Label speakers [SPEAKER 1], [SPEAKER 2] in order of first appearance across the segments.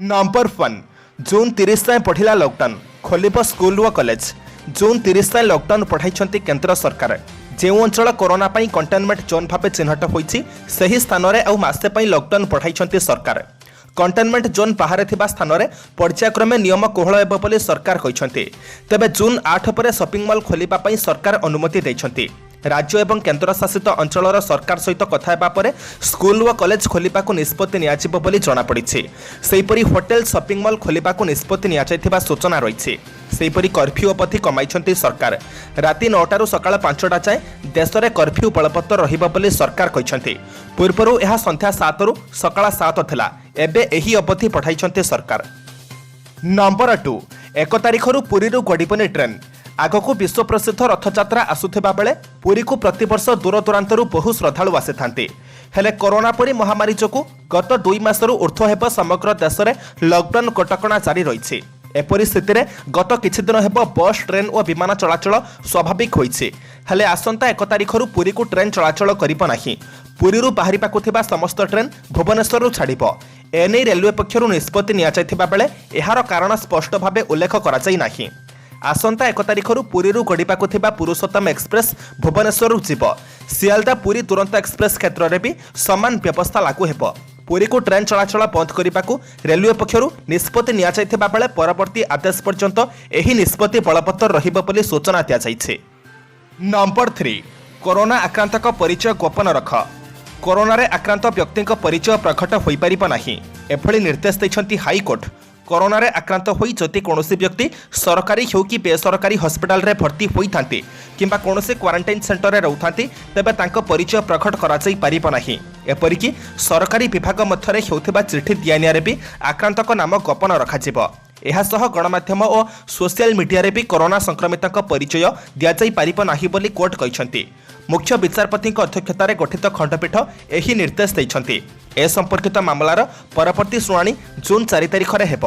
[SPEAKER 1] Number 1 जून 30 जाए पढ़िला lockdown खोलिब school व college. जून 30 जाए लॉकडाउन पढ़ाई केंद्र सरकार। जो अंचल कोरोना पाई कंटेनमेंट जोन भाव चिन्हट होती से स्थान में आउ मसे लॉकडाउन पढ़ाई सरकार। कंटेनमेंट जोन बाहर थिबा स्थान में पर्यायक्रमे नियम कोहल हेब बोली सरकार कहते। तेबे जून 8 पर शॉपिंग मॉल खोलिबा पई सरकार अनुमति दैछंती। राज्य एवं केंद्र शासित अंचलर सरकार सहित कथा हेबा परे स्कूल व कॉलेज खोलिबाकू निष्पत्ति नियाजिब बोली जणा पड़िछि। सेहिपरि होटेल शॉपिंग मॉल खोलिबाकू निष्पत्ति नियाଯାଇଥିବା सूचना रहिछि। सेहिपरि कर्फ्यू अवधि कमाइछंती सरकार। राति 9टारू सकाळ 5टा जाए देश में कर्फ्यू बलवत्तर रहिबा बोली सरकार कहछंती। पूर्वरु यह संध्या 7रू सकाळ 7 थिला, एबे एही अवधि पठाइछंती सरकार। Number 2 1 तारिखरू पुरीरू गड़िबनी train. आगकू विश्व प्रसिद्ध रथयात्रा आसुथिबा बेले पुरी को प्रतिवर्ष दूर दूरांतरू बहु श्रद्धालु आसिथांती। हेले कोरोना परी महामारी जोगु गत 2 मासरू ऊर्ध्व हेब समग्र देश में लॉकडाउन कटकणा जारी रही। एपरी स्थिति में गत किछि दिन हेब बस ट्रेन और विमान चलाचल स्वाभाविक होइछि। हेले आसंता 1 तारिखरू पुरी को ट्रेन चलाचल करिब नाही। पुरीरू बाहरिबाकू थिबा समस्त ट्रेन भुवनेश्वररू छाड़िब। एने रेलवे पक्षरु निष्पत्ति नियाଯାଇଥିବା बेले एहार कारण स्पष्ट भावे उल्लेख कराଯାଇ नाही। आसंता 1 तारिखरू पुरीरू गड़िबाकू थिबा पुरुषोत्तम एक्सप्रेस भुवनेश्वररू जीव। सियालदा पुरी तुरंत एक्सप्रेस क्षेत्र में भी समान व्यवस्था लागू हेब। पुरी को ट्रेन चलाचल बंद करने रेलवे पक्षरु निष्पत्ति नियाଯାଇଥିବା बेले परवर्ती आदेश पर्यंत एही निष्पत्ति बलवत्तर रहिब बोली सूचना दियाଯାଇଛି। नंबर 3 कोरोना आक्रांतक परिचय गोपन रख। कोरोना रे आक्रांत व्यक्ति परिचय प्रकट हो पारिब नाही एभली निर्देश दैछंती हाईकोर्ट। कोरोना रे आक्रांत होई जति कोनोसी व्यक्ति सरकारी हो कि बेसरकारी हॉस्पिटल रे भर्ती होइथांती किंबा कोनोसी क्वारंटाइन सेंटर रे रहउथांती तेबे तांको परिचय प्रकट करा जाई पारिब नाही। एपरिकी सरकारी विभाग मध्यरे हेउथिबा चिठी दियानिया रे भी आक्रांतक नाम गोपन रखाजिब। एहासह गणमाध्यम और सोशल मीडिया रे भी कोरोना संक्रमितक परिचय दिया जाई पारिब नाही बोली कोर्ट कहिसंती। मुख्य विचारपति अध्यक्षतार गठित खंडपीठ एही निर्देश दैछंती। ए संपर्कित मामलार परवर्ती शुणाणी जून 4 तारिख रे हेब।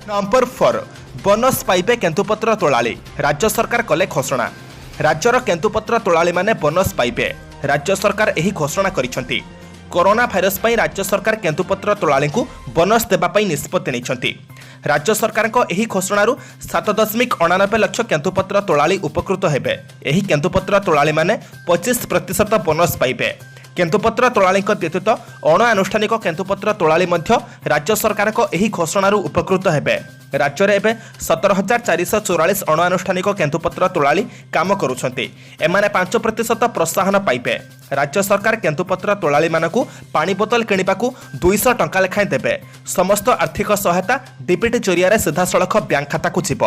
[SPEAKER 1] नंबर 4 बोनस पाइबे केंतुपत्र तोलाली। राज्य सरकार कले घोषणा। राज्यर केंतुपत्र तोलाली माने बोनस पाइबे। राज्य सरकार एही घोषणा करिसंती। कोरोना भाइरस पई राज्य सरकार केंतुपत्र तोलाली को बोनस देबा पई निष्पत्ति नैछंती। राज्य सरकार को एही घोषणारू 7.89 लाख केंतुपत्र तोलाली उपकृत हेबे। एही केंतुपत्र तोलाली माने 25% बोनस पाइबे। केंतुपत्र तोलाली व्यतीत अणुआनुष्ठानिक केंतुपत्र तोलाली मध्य राज्य सरकार को एही घोषणारू उपकृत हेबे। राज्य में एवं 17,444 अणुआनुष्ठानिक केंतुपत्र तोलाली काम करुछंती। एमाने 5% प्रोत्साहन पाइबे। राज्य सरकार केंतुपत्र तोलाली मानकू पानी बोतल किनिबाकू 200 टंका लेखाएं देबे। समस्त आर्थिक सहायता डीपीटी जरिया सीधासलख बैंक खाता को जीव।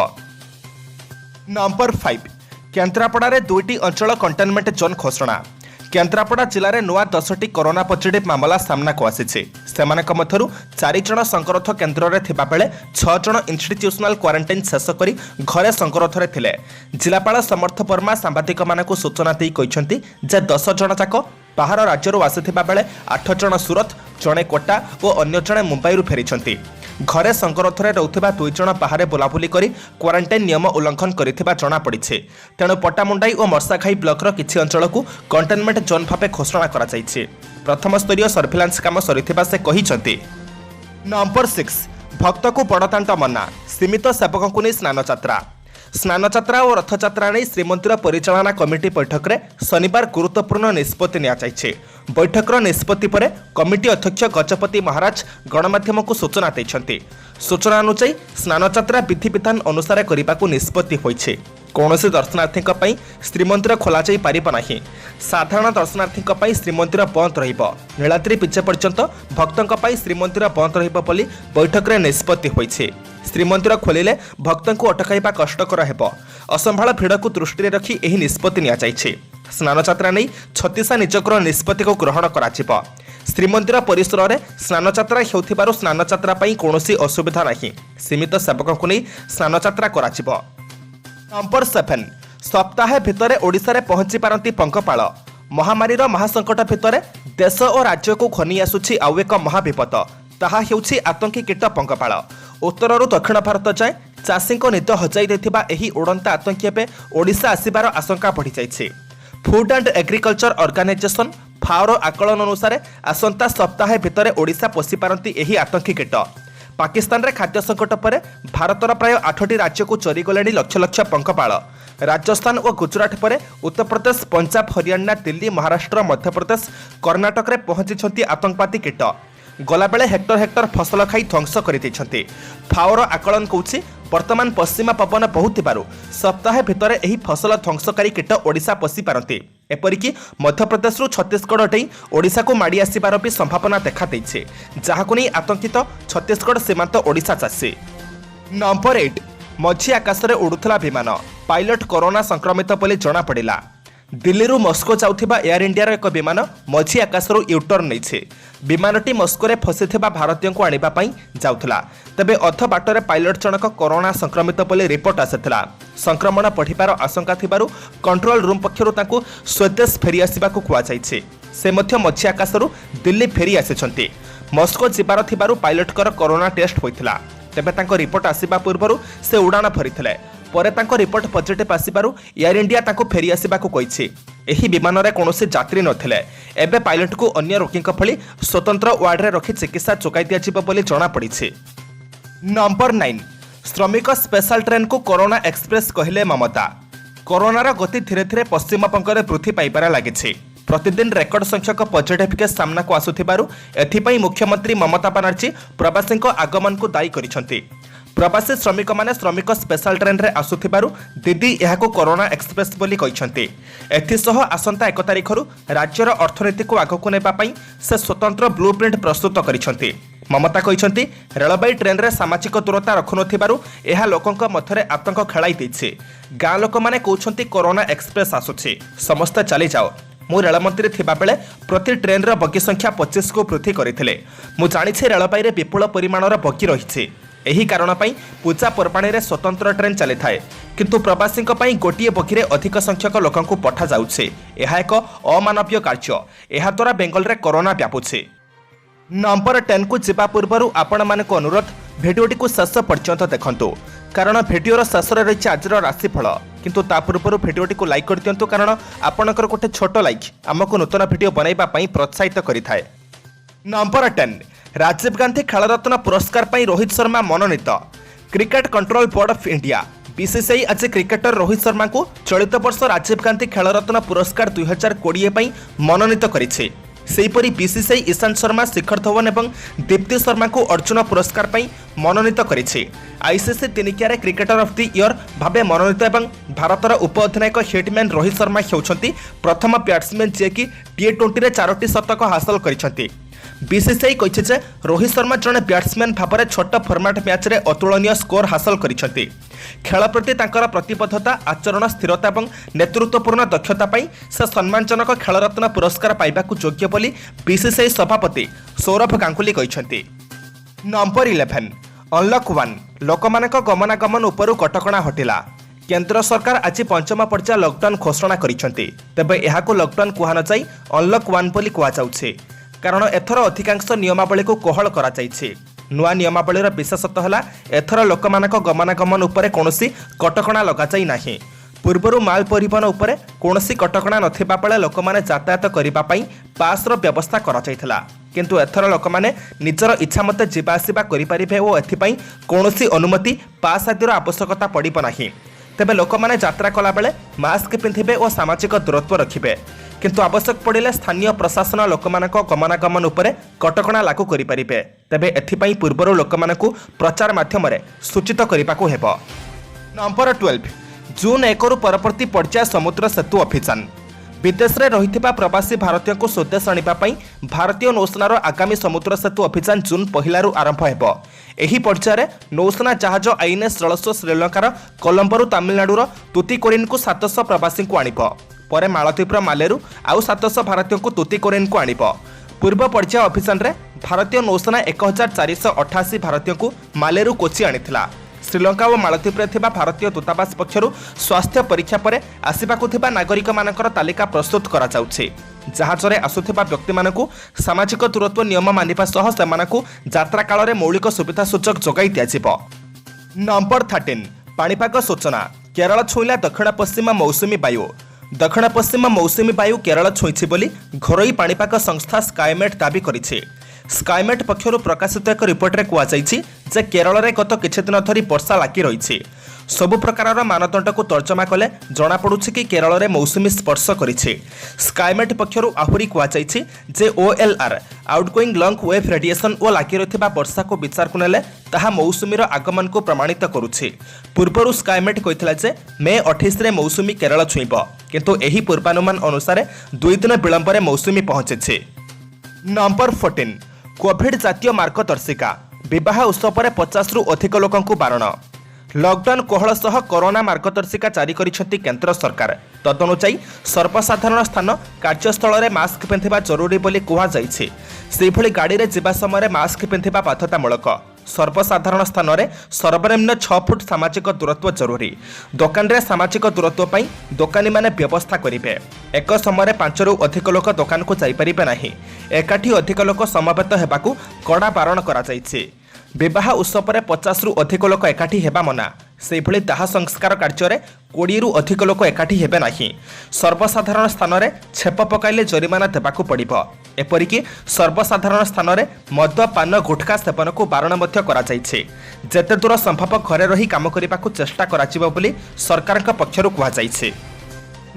[SPEAKER 1] नंबर 5 केन्द्रापड़ा 2टी अंचल कंटेनमेंट जोन घोषणा। केन्द्रापड़ा जिले में नुआ 10टी कोरोना पॉजिटिव मामला सामना को आसी। सेमानक मध्यरु 4 जण संकरथ केन्द्र में थिबा बेले 6 जण इंस्टीट्यूशनल क्वारंटाइन शेष करी घरे संकरथ रे थिले। जिलापाल समर्थ वर्मा सांबादिक मानकु सूचना दी कहिसंती जे 10 जण जाक बाहर राज्यरू आसिथिबा बेले 8 जण सुरत, जणे कोटा और अन्य जणे मुंबईरू फेरिछंती। घरे संकरथ रे रहउथिबा 2 जण बाहर बुलाबुली करी क्वारंटाइन नियम उल्लंघन करिथिबा जणा पड़िछे। तेणु पट्टामुंडाई और मर्साखाई ब्लॉकर किछि अंचल को कंटेनमेंट जोन भावे घोषणा करा जायछि। प्रथम स्तरीय सर्भिलांस काम सरिथिबा से कहिसंती। नंबर 6 भक्त को बड़दाण्ड मना। सीमित सेवकों को नहीं स्नान यात्रा। स्नान यात्रा और रथयात्रा नहीं श्रीमंदिर परिचालना कमिटी बैठक में शनिवार गुरुत्वपूर्ण निष्पत्ति नियाଯାଇଛି। बैठकर निष्पत्ति पर कमिटी अध्यक्ष गजपति महाराज गणमाध्यम को सूचना दैछंती। सूचना अनुसार स्नान यात्रा विधि विधान अनुसार करने को निष्पत्ति होइछे। कौनसी दर्शनार्थी श्रीमंदिर खोल जा पारिब नाही। साधारण दर्शनार्थी श्रीमंदिर बंद रहिब। नीलाद्री विजे पर्यंत भक्तों श्रीमंदिर बंद रहिब बोली बैठक में निष्पत्ति होइछे। श्रीमंदिर खोलिले भक्तों को अटकाइबा कष्टकर हेब। असंभाळ भिड़ को दृष्टि रखी एही निष्पत्ति नियाଯାଇଛି। स्नान यात्रा नहीं छत्तीसा निजकर निष्पत्ति को ग्रहण कराजिब। श्रीमंदिर परिसर में स्नान यात्रा हेउथिबारु स्नान यात्रा पई कोनोसी असुविधा नाही। सीमित सेवकों को नहीं स्नान यात्रा कराजिब। नंबर 7 सप्ताहे भितरे ओडिशा रे पहुंची पारंती पंकपाळ। महामारीर महासंकट भितरे देश और राज्य को घनी आसुछि आउ एक महाविपद। ताहा हेउछि आतंकी कीट पंकपाळ। उत्तरରୁ दक्षिण भारत जाए चाषी निद हजाई देथिबा एही उड़ंता आतंकी एबे ओडिशा आसिबार आशंका बढ़ी जाइछि। फूड एंड एग्रीकल्चर ऑर्गेनाइजेशन फाओर आकलन अनुसार आसंता सप्ताहे भितरे ओडिशा पशि पारंती एही आतंकी कीट। पाकिस्तान रे खाद्य संकट पर भारतर प्राय 8टी राज्य को चरीगले लक्ष लक्ष पंखपाल। राजस्थान और गुजरात पर उत्तर प्रदेश, पंजाब, हरियाणा, दिल्ली, महाराष्ट्र, मध्यप्रदेश, कर्णाटक में पहुंची आतंकवादी कीट। गलाबेले हेक्टर हेक्टर फसल खाई ध्वंस कर फाओर आकलन कौछि वर्तमान पश्चिमा पवन बहुथिबारु सप्ताह भितर एही फसल ध्वंसकारी कीट ओडिशा पशि पारती। एपरिकी मध्यप्रदेश छत्तीसगढ़ डे ओडिशा को माड़ी आसिबार भी संभावना देखा देइछे, जाहाकु नै आतंकित छत्तीसगढ़ सीमांत ओडिशा चाषी। नंबर 8 मझी आकाश में उड़ुथला विमान पायलट कोरोना संक्रमित बोली जना पड़िला। दिल्ली मस्को जाउथिबा एयर इंडिया एक विमान मझी आकाशरू यूटर्न नहीं। विमानटी मस्को फसीथिबा भारतीय को आनिबा पई जाउथला, तबे अध बाटरे पायलट जनक कोरोना संक्रमित बोली रिपोर्ट आसिथिला। संक्रमण बढ़िबार आशंका थिबारु कंट्रोल रूम पक्षरु तांकु स्वदेश फेरी आसिबाकु कुआ जायछि। से मध्य मझी आकाशरू दिल्ली फेरी आसिछन्ति। मस्को जिबार थिबारु पायलटकर कोरोना टेस्ट होइथिला, तेबे तांको रिपोर्ट आसिबा पूर्वरु से उड़ाण भरिथिले। परे तांको रिपोर्ट पॉजिटिव आसिबारु एयर इंडिया तांको फेरी आसिबाकु कहिछि। एही विमान रे कोनोसी यात्री नथिले। एबे पायलट को अन्य रोगीक भली स्वतंत्र वार्ड रे रखी चिकित्सा जोगाई दियाजिबो बोली जଣା पड़िछि। नंबर 9 श्रमिक स्पेशल ट्रेन को कोरोना एक्सप्रेस कहले ममता। कोरोनार गति धीरे धीरे पश्चिम बंगरे वृद्धि पाइबार लागिछि। प्रतिदिन रेकर्ड संख्यक पॉजिटिव केस सामना को आसुथिबारु एथिपई मुख्यमंत्री ममता बनर्जी प्रवासी आगमन को दायी करिसंति। प्रवासी श्रमिक माने श्रमिक स्पेशल ट्रेन रे आसुथिबारु दीदी एहाको कोरोना एक्सप्रेस बोली कहिसंति। एथिसह आसंता 1 तारिखरु राज्यर अर्थनीति को आगकु नेबा पई से स्वतंत्र ब्लूप्रिंट प्रस्तुत करिसंति। ममता कहिसंति रेलबाई ट्रेन रे सामाजिक दूरता रखुनथिबारु एहा लोकंक मध्यरे आतंक खेलाई दैछि। गाँ लोक माने कहउछंति कोरोना एक्सप्रेस आसुछि, समस्त चली जाओ। मु रेलमंत्री थिबा बेले प्रति ट्रेन रो बगी संख्या 25 को वृद्धि करथिले। मु जानिछि रेलबाई रे विपुल परिमाणर बगी रहिछि। एही कारण पई पूजा पर्वाणी रे स्वतंत्र ट्रेन चली थाए, किंतु प्रवासी पई गोटिए बगी रे अधिक संख्यक लोकंकु पठा जाउछि। एहा एक अमानवीय कार्य। एहा द्वारा बेंगल रे कोरोना व्यापुछि। नंबर 10 को जिबा पूर्वरु आपण मानको अनुरोध भिडियोटी को शेष पर्यंत देखंतु, कारण भिडियोर शेष रे रहिछि आजर राशिफल। किंतु ता पूर्वरु भिडियोटी को लाइक कर दियंतु, कारण आपणकर गोटे छोट लाइक हमको नूतन भिडियो बनाइबा पई प्रोत्साहित करिथाय। नंबर 10 राजीव गांधी खेलरत्न पुरस्कार पर रोहित शर्मा मनोनीत। Cricket control board of India BCCI आज क्रिकेटर रोहित शर्मा को चलित वर्ष राजीव गांधी खेलरत्न पुरस्कार 2020 पर मनोनीत करिछि। सेहीपरि बीसीसीआई ईशांत शर्मा, शिखर धवन और दीप्ति शर्मा को अर्जुन पुरस्कार पर मनोनीत करिछि। आईसीसी दिनिकिया क्रिकेटर ऑफ द ईयर भावे मनोनीत एवं भारतर उप अधिनायक हिटमैन रोहित शर्मा हेउछंती प्रथम बैट्समैन जे कि T20 रे 4टी शतक हासिल करिसंती। बीसीसीआई कहिछि जे रोहित शर्मा जने बैट्समैन भाବରେ छोट फॉर्मेट मैच रे अतुलनीय स्कोर हासिल करिसंती। खेल प्रति तांकर प्रतिबद्धता, आचरण, स्थिरता और नेतृत्वपूर्ण दक्षता पई से सम्मानजनक खेलरत्न पुरस्कार पाइबाकू योग्य बोली बीसीसीआई सभापति सौरभ गांगुली कहिसंती। नंबर 11 अनलॉक 1 लोकमानक गमनागमन उपरु कटकणा हटिला। केंद्र सरकार आज पंचम पर्याय लॉकडाउन घोषणा करिसंती। तबे एहाको लॉकडाउन कुहा न जाई अनलॉक 1 बोली कुहा जाउछे, कारण एथर अधिकांश नियमावली को कोहल करा जाइछे। नुआ नियमावलीर विशेषत्व है एथर लोकमानक गमनागमन उपरे कोनोसी कटकणा लगा जाई नाही। पूर्वरु माल परिवहन उपरे कोनोसी कटकणा नथिबा बेले लोकमाने यातायात करिबा पई पासर व्यवस्था करा जाइथिला, किंतु एथर लोकमाने निजर इच्छा मते जिबा आसिबा करि परिबे ओ एथिपई कोनोसी अनुमति पास आदिर आवश्यकता पड़िबो नाही। तेबे लोकमाने यात्रा कला बेले मास्क पिंधिबे और सामाजिक दूरत्व रखिबे, किंतु आवश्यक पड़िले स्थानीय प्रशासन लोकमानक गमनागमन उपरे कटकणा लागू करि परिबे। तेबे एथिपई पूर्वरु लोकमानकु प्रचार माध्यम रे सूचित करिबाकू हेबो। नंबर 12 जून 1 रु परवर्ती पर्याय समुद्र सेतु अभियान। विदेश में रही प्रवासी भारतीय को स्वदेश आनिबा पई भारतीय नौसेनार आगामी समुद्र सेतु अभियान जून 1 रु आरंभ हेबो। एही पर्याय नौसेना जहाज आईएनएस जलस्व श्रीलंकार कोलंबोरु तमिलनाडुर तुतिकोरिन को 700 प्रवासी को आनिबो। परे मालदीपर मालेरु आउ 700 भारतीय को तुतिकोरिन को आनिबो। पूर्व पर्याय अभियान रे भारतीय नौसेना 1488 भारतीय को मालेरु कोची आनिथिला। श्रीलंका और मालदीप थिबा भारतीय दूतावास पक्षरु स्वास्थ्य परीक्षा पर आसिबाकु थिबा नागरिक मानकर तालिका प्रस्तुत करा जाउछि। जहाज रे आसुथिबा व्यक्ति मानकु सामाजिक दूरत्व नियम मानिबा सह सेमानकु यात्रा काल रे मौलिक सुविधा सूचक जोगाई दियाजिबो। नंबर 13 पाणीपाग सूचना। केरल छुईला दक्षिण पश्चिम मौसुमी वायु। दक्षिण पश्चिम मौसुमी वायु केरल छुईछि बोली घरोई पाणीपाग संस्था स्काईमेट दाबी करिछि। स्काईमेट पक्षर प्रकाशित एक रिपोर्ट कहुଯାଇଛି जे केरल में गत किछि दिन धरी वर्षा लागी रही सबु प्रकार मानदंड को तर्जमा कले जनापड़ी कि केरल में मौसुमी स्पर्श करिछि। स्काईमेट पक्षर आहुरी कहुଯାଇଛି जे OLR outgoing lung wave radiation और लागी रहिथिबा वर्षा को विचार को नेले ताहा मौसुमीर आगमन को प्रमाणित करुछि। पूर्वरु स्काईमेट कहिथिला जे मे 28 रे मौसुमी केरल छुईब किंतु एही पूर्वानुमान अनुसार 2 दिन विलंब रे मौसुमी पहुंचिछि। नंबर 14 कोविड जातीय मार्गदर्शिका विवाह उत्सव पर 50 रु अधिक लोकंकु बारण। लॉकडाउन कोहल सह कोरोना मार्गदर्शिका जारी करिसेंति केंद्र सरकार। तदनुसार सर्वसाधारण स्थान कार्यस्थल में मास्क पिंधिबा जरूरी बोली कुहा जाइछि। सेभली गाड़ी रे जिबा समय मास्क पिंधिबा बाध्यतामूलक। सर्वसाधारण स्थान में सर्वनिम्न 6 फुट सामाजिक दूरत्व जरूरी। दुकान रे सामाजिक दूरत्व पई दुकानी माने व्यवस्था करिवे। एक समय 5 रु अधिक लोक दुकान को जाई परिबे नाही। एकाठी अधिक लोक समवेत हेबाकू कड़ा बारण करा जाइछि। विवाह उत्सव पर 50 रु अधिक लोक एकाठी हेबा मना। सेभली दाह संस्कार कार्य 20 रु अधिक लोक एकाठी हेबे नाही। सर्वसाधारण स्थान में छेप पकाइले जरिमाना देबाकू पड़िबो। एपरिकी सर्वसाधारण स्थान में मद पान गुटखा सेवन को बारण मध्य करा जाइछि। जेते दूर संभव घरे रही काम करिबाकू चेष्टा कराजिबो बोली सरकार पक्षरु कुहा जाइछि।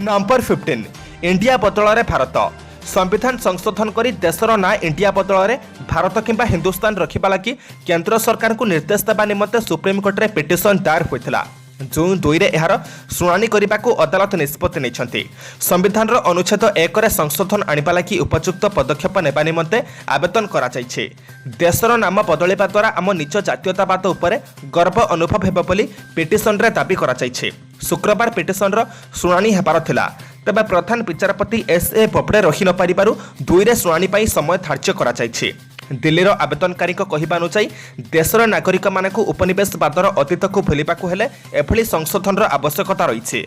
[SPEAKER 1] नंबर 15 इंडिया बदल रे भारत। संविधान संशोधन करी देशर ना इंडिया बदल में भारत किंबा हिंदुस्तान रखिबा लगी केंद्र सरकार को निर्देश देवा निमंते सुप्रीमकोर्ट रे पिटिशन दायर होइथिला। जून 2 रे एहार शुणाणी करने को अदालत निष्पत्ति नहीं। संविधान अनुच्छेद 1 रे संशोधन आनिबा लगी उपयुक्त पदक्षेप नेबा निमंते आवेदन करा जाइछे। देशर नाम बदलिबा द्वारा आम निज जातीयतावाद उपरे गर्व अनुभव हेबो बोली पिटिशन रे दाबी करा जाइछे। शुक्रवार पिटिशन रो शुणाणी हेबार थिला। तेबे प्रधान विचारपति SA बोबडे रही न पारिबारु 2 रे शुणाणी पई समय धार्य करा जाइछे। दिल्लीर आवेदनकारी कहवा अनुसार देशर नागरिक मानक उपनिवेशवादर अतीत को भूलिबाकू हेले एभली संशोधन आवश्यकता रही।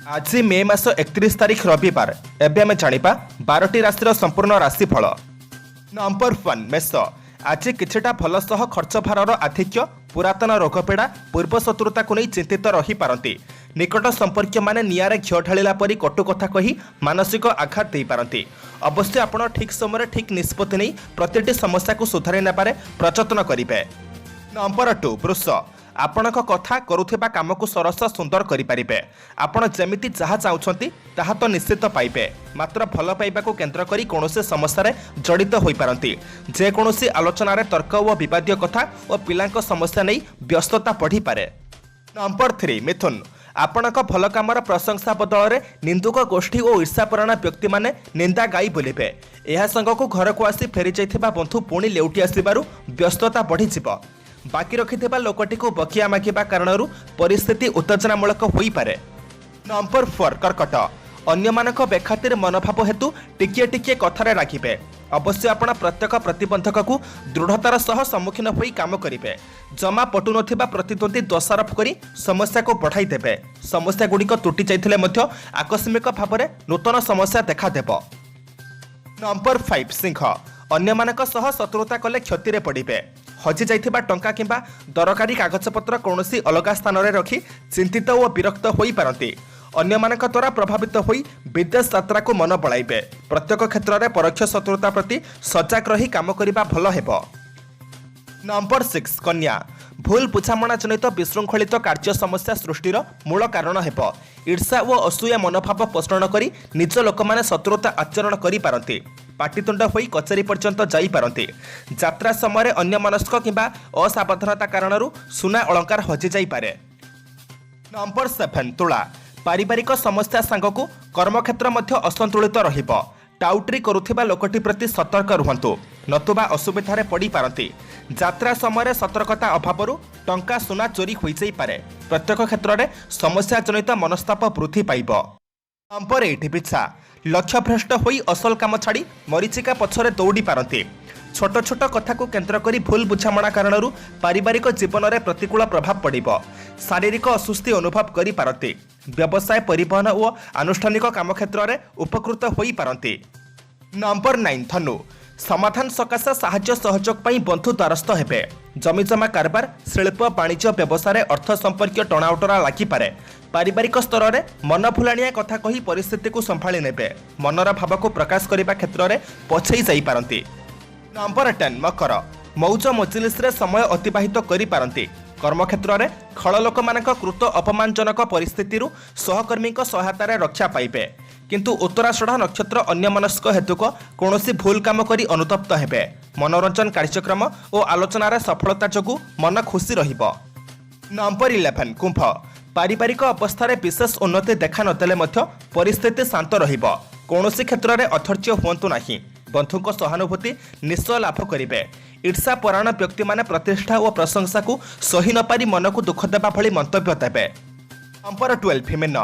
[SPEAKER 1] आज मे मास 31 तारिख रविवार। एबे आमे जानिबा 12टी राशि संपूर्ण राशिफल। नंबर 1 मेष। आज किछिटा भल सह खर्च भारर आधिक्य पुरातन रोगपीड़ा पूर्व शत्रुता को नहीं चिंतित रही पारती। निकट संपर्क माने निआरे घिଅ ढालिला परी कटु कथा कही मानसिक आघात दे पारती। अवश्य आपण ठीक समय ठीक निष्पत्ति नहीं प्रतिटी समस्या को सुधारी नेबारे प्रयत्न करिवे। नंबर 2 वृष। आपणक कथा करुथिबा काम को सरस सुंदर करि परिबे। आपण जेमिति जहा चाहुछंती ताहा तो निश्चित पाइबे। मात्र भल पाइबा को केंद्र करी कोनोसे समस्या रे जड़ित होई पारंती। जे कोनोसी आलोचना रे तर्क व विवादीय कथा और पिलांक समस्या नहीं व्यस्तता बढ़ी पारे। नंबर 3 मिथुन। आपणक भल कामर प्रशंसा बदल में निंदुक गोष्ठी और ईर्षापरायण व्यक्ति माने निंदा गाई बोलिबे। एहा संगको घर को आसी फेरी जाइथिबा बंधु पुणी लेउटी आसिबारु व्यस्तता बढ़ी जिवो। बाकी रखिथिबा लोकटी को बकिया मागिबा कारणरू परिस्थिति उत्तेजनामूलक होई पारे। नंबर 4 कर्कट। अन्यमानक बेखातिर मनोभाव हेतु टिकिए टिकिए कथारे राखिबे। अवश्य आपण प्रत्येक प्रतिबंधक को दृढ़तार सह सम्मुखीन होई काम करिवे। जमा पटु नथिबा प्रतिद्वंदी दोषारोप करी समस्या को बढ़ाई देबे। समस्या गुड़िक त्रुटि जाइथिले मध्य आकस्मिक भावरे नूतन समस्या देखा देबो। नंबर 5 सिंह। अन्यमानक सह शत्रुता कले क्षति रे पड़िबे। हजि जाइथिबा टंका किंबा दरकारी कागजपत्र कौनसी अलग स्थान में रखी चिंतित और विरक्त होई पारंती। अन्यमानक द्वारा प्रभावित होई विदेश यात्रा को मन बळाइबे। प्रत्येक क्षेत्र में परोक्ष शत्रुता प्रति सजग रही काम करिबा भल हेबो। नंबर 6 कन्या। भूल बुझामणा जनित विशृंखलित कार्य समस्या सृष्टिर मूल कारण हेबो। ईर्षा व असूया मनोभाव पोषण करी निज लोक माने शत्रुता आचरण करि पारंती। पाटितुंड होई कचेरी पर्यंत जाई पारंती। यात्रा समय अन्य मनस्क किंबा असावधानता कारणरू सुना अलंकार हजि जाई पारे। नंबर 7 तुला। पारिवारिक समस्या सांगकू कर्मक्षेत्र मध्य असंतुलित रहिबो। टाउटरी करुथिबा लोकटी प्रति सतर्क रुहंतु नतुबा असुविधारे पड़ी पारंती। यात्रा समय सतर्कता अभावरू टंका सुना चोरी होई जाई पारे। प्रत्येक क्षेत्र में समस्या जनित मनस्ताप वृद्धि पाइब। नंबर 8 पिछा। लक्ष्य भ्रष्ट होई असल काम छाड़ी मरीचिका पछरे दौड़ी पारंती। छोट छोट कथा को केंद्र करी भूल बुझामणा कारणरू पारिवारिक जीवन में प्रतिकूल प्रभाव पड़िबो। शारीरिक असुस्थि अनुभव करि पारंती। व्यवसाय परिवहन और आनुष्ठानिक काम क्षेत्र में उपकृत होई पारंती। नंबर 9 धनु। समाधान सकाशे साहाय्य सहयोग पाई बंधु द्वारस्थ हेबे। जमीजमा कारबार शिल्प वाणिज्य व्यवसाय अर्थ संपर्क टणाउटरा लागिपारे। पारिवारिक स्तर में मन भुलाणिया कथा कही परिस्थिति को संभाली नेबे। मनर भाव को प्रकाश करने क्षेत्र में पछई जाई पारंती। नंबर 10 मकर मौज मजलिसरे समय अतिबाहित करि पारंती कर्मक्षेत्र में खल लोक मानक कृत अपमानजनक परिस्थिति सहकर्मी सहायतार रक्षा पाइबे किंतु उत्तराषाढ़ नक्षत्र अन्यमनस्क हेतुक कौनसी भूल काम करी अनुतप्त हेबे मनोरंजन कार्यक्रम और आलोचनार सफलता जोगु मन खुशी रहिबो। नंबर 11 कुंभ पारिवारिक अवस्था विशेष उन्नति देखा नदेले मध्य परिस्थिति शांत रहिबो कौनसी क्षेत्र में अधैर्य हुअंतु नाही बंधुक सहानुभूति निश्चय लाभ करेंगे ईर्षा परायण व्यक्ति माने प्रतिष्ठा और प्रशंसा को सही न पारी मन को दुख देवा भली मंतव्य देवे। नंबर 12 मीन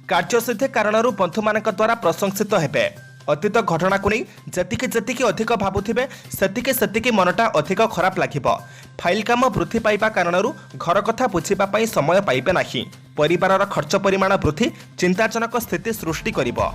[SPEAKER 1] कार्यसिद्धि कारण बंधु मान द्वारा प्रशंसित हेबे अतीत घटना को नहीं जेतिकी जेतिकी अधिक भावुथिबे सेतिकी सेतिकी मनटा अधिक खराब लागिबो फाइल काम वृद्धि पाइबा कारण घर कथा बुझिबा पई समय पाइबे नाही परिवारर खर्च परिमाण वृद्धि चिंताजनक स्थिति सृष्टि करिबो।